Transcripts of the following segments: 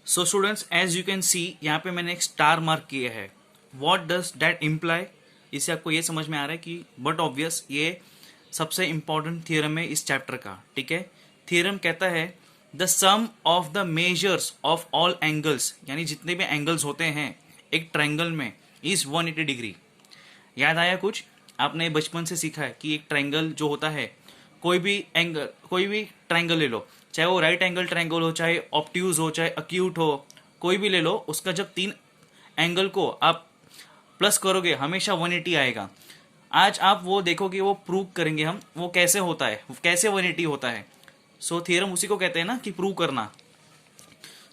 So students, as you can see यहाँ पे मैंने एक स्टार मार्क किया है. What does that imply? इससे आपको ये समझ में आ रहा है कि बट ऑब्वियस ये सबसे इंपॉर्टेंट थियरम है इस चैप्टर का. ठीक है, थियरम कहता है the sum of the measures of all angles, यानी जितने भी एंगल्स होते हैं एक ट्रायंगल में, इज 180 डिग्री. याद आया कुछ? आपने बचपन से सीखा है कि एक ट्रायंगल जो होता है, कोई भी एंगल, कोई भी ट्रायंगल ले लो, चाहे वो राइट एंगल ट्रायंगल हो, चाहे ऑब्ट्यूज हो, चाहे अक्यूट हो, कोई भी ले लो, उसका जब तीन एंगल को आप प्लस करोगे हमेशा 180 आएगा. आज आप वो देखोगे, वो प्रूव करेंगे हम, वो कैसे होता है, कैसे 180 होता है. सो थियरम उसी को कहते हैं ना कि प्रूव करना.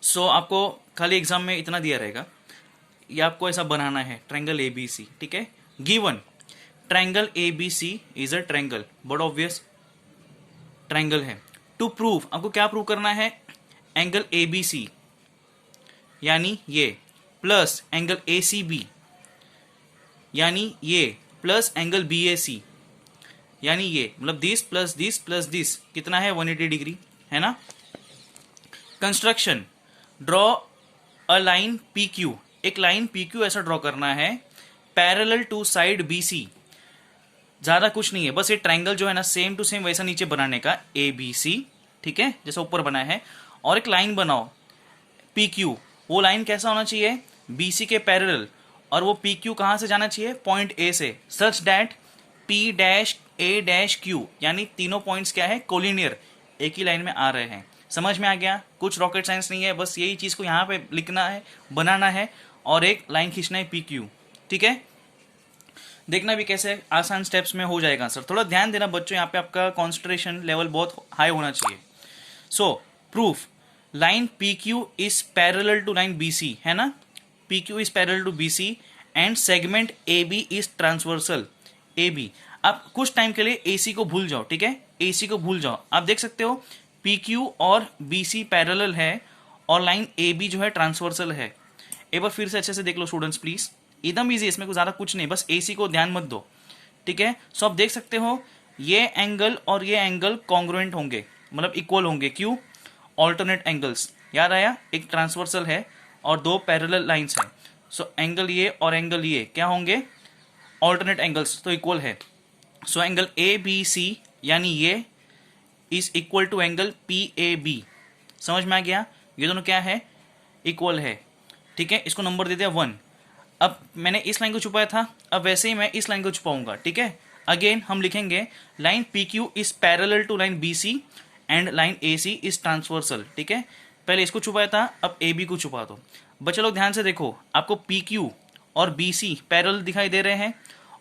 सो आपको खाली एग्जाम में इतना दिया रहेगा, ये आपको ऐसा बनाना है ट्रायंगल ए बी सी. ठीक है, given triangle A B C is a triangle, but obvious triangle है. टू प्रूव, आपको क्या प्रूव करना है? एंगल ए बी सी यानी ये, plus angle A C B यानी ये, plus angle B A C यानी ये, मतलब दिस प्लस दिस कितना है? 180 डिग्री है ना. Construction, draw a line P Q, एक लाइन पी क्यू ऐसा ड्रॉ करना है parallel to side B C. ज्यादा कुछ नहीं है, बस ये ट्रायंगल जो है ना सेम टू सेम वैसा नीचे बनाने का, ए बी सी. ठीक है, जैसा ऊपर बना है. और एक लाइन बनाओ पी क्यू. वो लाइन कैसा होना चाहिए? बी सी के पैरेलल. और वो पी क्यू कहां से जाना चाहिए? पॉइंट ए से. Such that P dash A dash Q, यानी तीनों पॉइंट्स क्या है? कोलिनियर, एक ही लाइन में आ रहे हैं. समझ में आ गया? कुछ रॉकेट साइंस नहीं है, बस यही चीज को यहाँ पे लिखना है, बनाना है, और एक लाइन खींचना है पी क्यू. ठीक है, देखना भी कैसे आसान स्टेप्स में हो जाएगा. सर थोड़ा ध्यान देना बच्चों, यहाँ पे आपका कॉन्सेंट्रेशन लेवल बहुत हाई होना चाहिए. So proof, line P Q is parallel to line B C, है ना. P Q is parallel to B C and segment A B is transversal A B. आप कुछ टाइम के लिए ए सी को भूल जाओ. ठीक है, ए सी को भूल जाओ. आप देख सकते हो पी क्यू और बी सी पैरेलल है और लाइन ए बी जो है ट्रांसवर्सल है. एक बार फिर से अच्छे से देख लो स्टूडेंट्स प्लीज, एकदम इजी, इसमें कुछ ज्यादा कुछ नहीं, बस एसी को ध्यान मत दो. ठीक है, सो आप देख सकते हो ये एंगल और ये एंगल कॉन्ग्रुएंट होंगे, मतलब इक्वल होंगे. क्यों? Alternate angles. याद आया? एक ट्रांसवर्सल है और दो पैरेलल लाइंस हैं. सो एंगल ये और एंगल ये क्या होंगे? ऑल्टरनेट एंगल्स, तो इक्वल है. So angle A B C यानी ये is equal to angle P A B. समझ में आ गया? ये दोनों क्या है? इक्वल है. ठीक है, इसको नंबर दे दिया 1. अब मैंने इस लाइन को छुपाया था, अब वैसे ही मैं इस लाइन को छुपाऊंगा. ठीक है, अगेन हम लिखेंगे line P Q is parallel to line B C and line A C is transversal. ठीक है, पहले इसको छुपाया था, अब ए बी को छुपा दो. बच्चे लोग ध्यान से देखो, आपको पी क्यू और बी सी पैरेलल दिखाई दे रहे हैं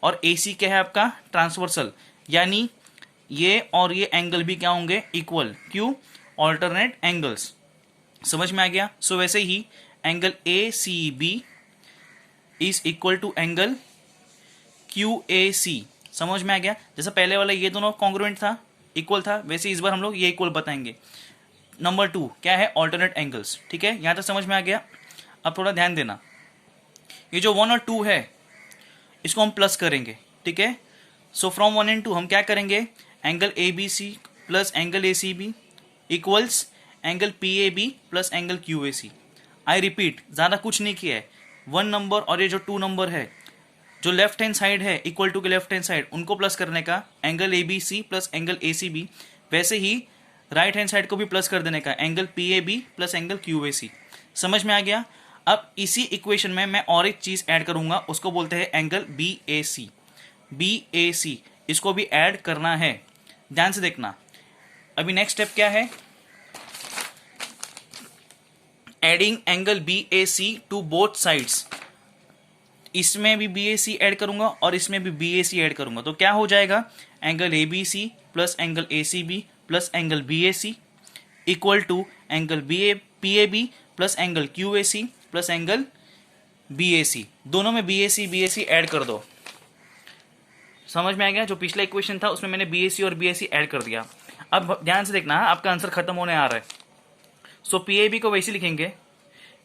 और ए सी क्या है आपका? ट्रांसवर्सल, यानी ये और ये एंगल भी क्या होंगे? इक्वल. क्यों? Alternate angles. समझ में आ गया? सो वैसे ही angle A C B is equal to angle Q A C. समझ में आ गया? जैसा पहले वाला ये दोनों कॉन्ग्रुएंट था, इक्वल था, वैसे इस बार हम लोग ये इक्वल बताएंगे. नंबर 2 क्या है? Alternate angles. ठीक है, यहां तक समझ में आ गया. अब थोड़ा ध्यान देना, ये जो 1 और 2 है इसको हम प्लस करेंगे. ठीक है, सो फ्रॉम 1 एंड 2 हम क्या करेंगे? Angle A B C plus angle A C B equals angle P A B plus angle Q A C. I repeat, ज्यादा कुछ नहीं किया है. 1 नंबर और ये जो 2 नंबर है, जो लेफ्ट हैंड साइड है इक्वल टू के लेफ्ट हैंड साइड, उनको प्लस करने का angle A B C plus angle A C B. वैसे ही राइट हैंड साइड को भी प्लस कर देने का angle P A B plus angle Q A C. समझ में आ गया? अब इसी इक्वेशन में मैं और एक चीज ऐड करूंगा, उसको बोलते हैं angle B A C. B A सी, इसको भी ऐड करना है. ध्यान से देखना. अभी नेक्स्ट स्टेप क्या है? Adding angle B A C to both sides. इसमें भी बी ए सी एड करूंगा और इसमें भी बी ए सी एड करूंगा, तो क्या हो जाएगा? Angle A B C plus angle A C B plus angle B A C equal to angle P A B plus angle Q A C plus angle B A C. दोनों में B A C add कर दो. समझ में आ गया? जो पिछला इक्वेशन था उसमें मैंने बी ए सी और बी ए सी ऐड कर दिया. अब ध्यान से देखना, आपका आंसर खत्म होने आ रहा है. सो पी ए बी को वैसे लिखेंगे,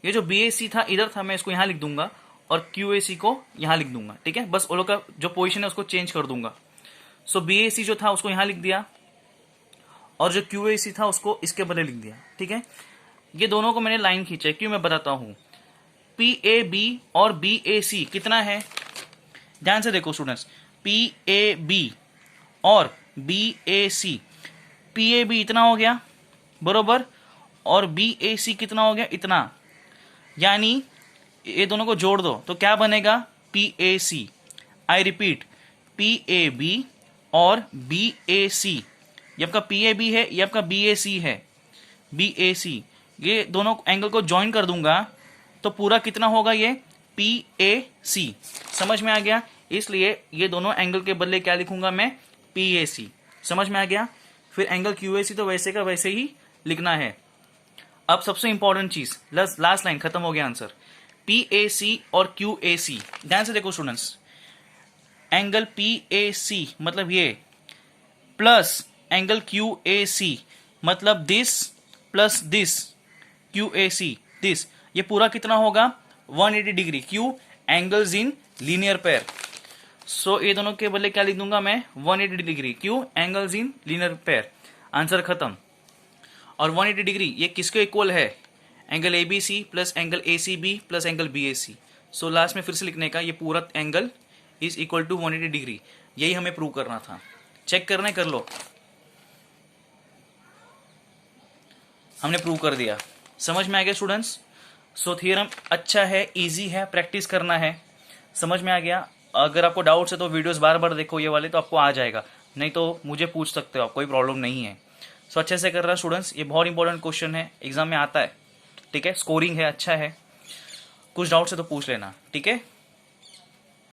ये जो बी ए सी था इधर था, मैं इसको यहाँ लिख दूंगा और क्यू ए सी को यहाँ लिख दूंगा. ठीक है, बस वो लोग का जो पोजीशन है उसको चेंज कर दूंगा. सो बी ए सी जो था उसको यहाँ लिख दिया और जो क्यू ए सी था उसको इसके बदले लिख दिया. ठीक है, ये दोनों को मैंने लाइन खींचा है, क्यों मैं बताता हूं। PAB और BAC कितना है, ध्यान से देखो स्टूडेंट्स, PAB और BAC, PAB इतना हो गया बरोबर, और BAC कितना हो गया, इतना, यानी ये दोनों को जोड़ दो तो क्या बनेगा, PAC। आई रिपीट, PAB और BAC, ये आपका PAB है, ये आपका BAC है, BAC, ये दोनों एंगल को ज्वाइन कर दूंगा तो पूरा कितना होगा, ये PAC। समझ में आ गया, इसलिए ये दोनों एंगल के बदले क्या लिखूंगा मैं, PAC। समझ में आ गया। फिर एंगल QAC तो वैसे का वैसे ही लिखना है। अब सबसे इंपॉर्टेंट चीज, लास्ट लाइन, खत्म हो गया आंसर। PAC और QAC, ध्यान से देखो स्टूडेंट्स, एंगल PAC मतलब ये, प्लस एंगल QAC मतलब this plus this, QAC this, ये पूरा कितना होगा, 180 डिग्री। क्यों, एंगल्स इन लीनियर पेयर। सो ये दोनों के बदले क्या लिख दूंगा मैं, 180 डिग्री। क्यों, angles in linear pair. Answer खत्म। और 180 डिग्री ये किसके इक्वल है, angle ABC plus angle ACB plus angle BAC। So last में फिर से लिखने का, ये पूरा angle is equal to 180 degree. यही हमें प्रूव करना था। चेक करना है, कर लो, हमने प्रूव कर दिया। समझ में आ गया स्टूडेंट्स। सो थ्योरम अच्छा है, इजी है, प्रैक्टिस करना है। समझ में आ गया। अगर आपको डाउट्स है तो वीडियोस बार बार देखो ये वाले, तो आपको आ जाएगा, नहीं तो मुझे पूछ सकते हो आप, कोई प्रॉब्लम नहीं है। सो अच्छे से कर रहा स्टूडेंट्स, ये बहुत इंपॉर्टेंट क्वेश्चन है, एग्जाम में आता है, ठीक है, स्कोरिंग है, अच्छा है। कुछ डाउट्स है तो पूछ लेना, ठीक है।